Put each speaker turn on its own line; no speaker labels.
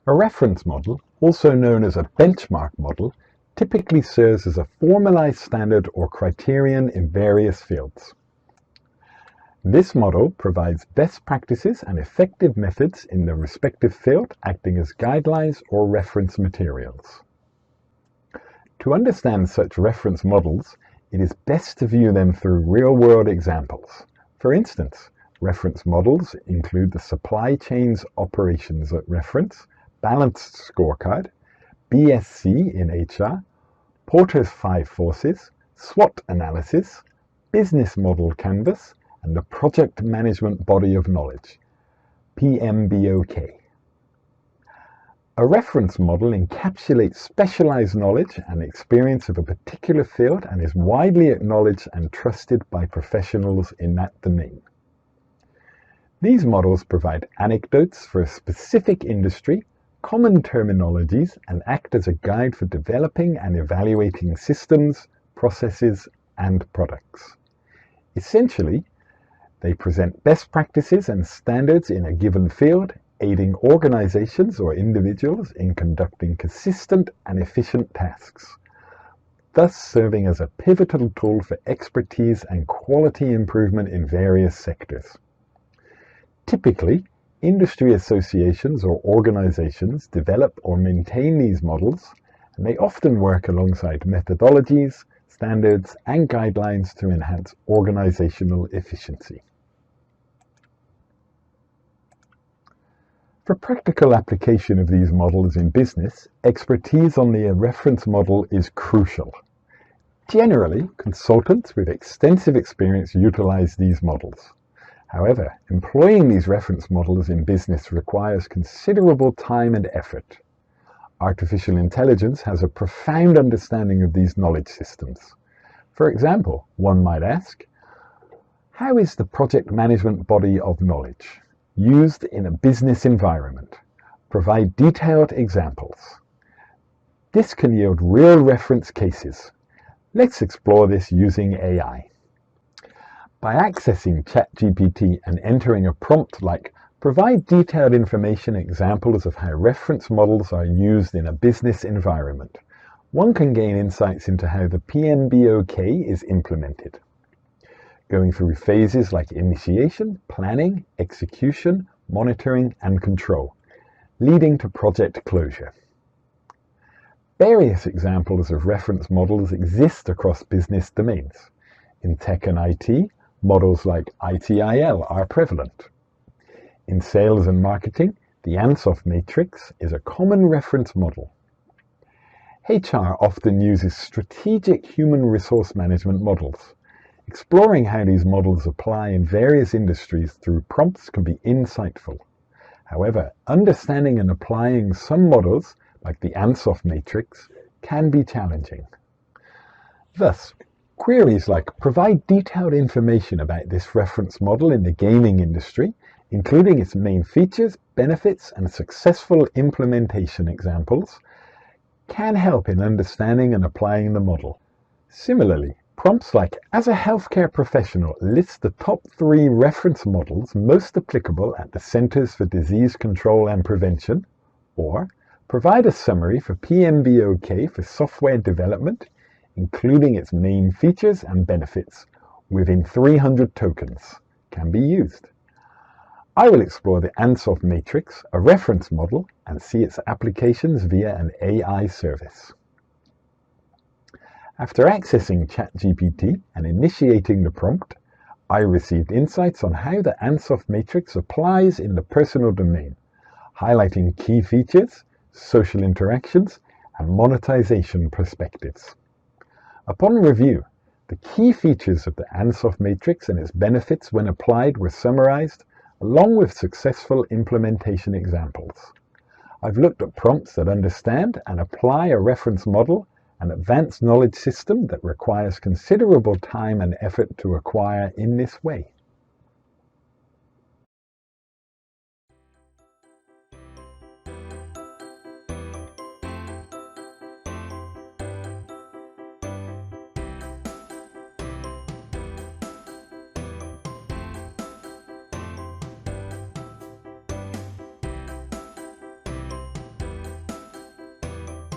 A reference model, also known as a benchmark model, typically serves as a formalized standard or criterion in various fields. This model provides best practices and effective methods in the respective field, acting as guidelines or reference materials. To understand such reference models, it is best to view them through real-world examples. For instance, reference models include the supply chain's operations at reference, balanced scorecard, BSC in HR, Porter's 5 forces, SWOT analysis, business model canvas, and the project management body of knowledge, PMBOK. A reference model encapsulates specialized knowledge and experience of a particular field and is widely acknowledged and trusted by professionals in that domain. These models provide anecdotes for a specific industry, common terminologies, and act as a guide for developing and evaluating systems, processes, and products. Essentially, they present best practices and standards in a given field, aiding organizations or individuals in conducting consistent and efficient tasks, thus serving as a pivotal tool for expertise and quality improvement in various sectors. Typically, industry associations or organizations develop or maintain these models, and they often work alongside methodologies, standards, and guidelines to enhance organizational efficiency. For practical application of these models in business, expertise on the reference model is crucial. Generally, consultants with extensive experience utilize these models. However, employing these reference models in business requires considerable time and effort. Artificial intelligence has a profound understanding of these knowledge systems. For example, one might ask, how is the project management body of knowledge used in a business environment? Provide detailed examples. This can yield real reference cases. Let's explore this using AI. By accessing Chatgpt and entering a prompt like provide detailed information examples of how reference models are used in a business environment, one can gain insights into how the PMBOK is implemented, going through phases like initiation, planning, execution, monitoring, and control, leading to project closure. Various examples of reference models exist across business domains. In tech and IT, models like ITIL are prevalent. In sales and marketing, the Ansoff matrix is a common reference model. HR often uses strategic human resource management models. Exploring how these models apply in various industries through prompts can be insightful. However, understanding and applying some models, like the Ansoff matrix, can be challenging. Thus, queries like provide detailed information about this reference model in the gaming industry, including its main features, benefits, and successful implementation examples, can help in understanding and applying the model. Similarly, prompts like as a healthcare professional list the top 3 reference models most applicable at the Centers for Disease Control and Prevention, or provide a summary for PMBOK for software development, including its main features and benefits, within 300 tokens, can be used. I will explore the Ansoff matrix, a reference model, and see its applications via an AI service. After accessing Chatgpt and initiating the prompt, I received insights on how the Ansoff matrix applies in the personal domain, highlighting key features, social interactions, and monetization perspectives. Upon review, the key features of the Ansoff matrix and its benefits when applied were summarized, along with successful implementation examples. I've looked at prompts that understand and apply a reference model, an advanced knowledge system that requires considerable time and effort to acquire in this way.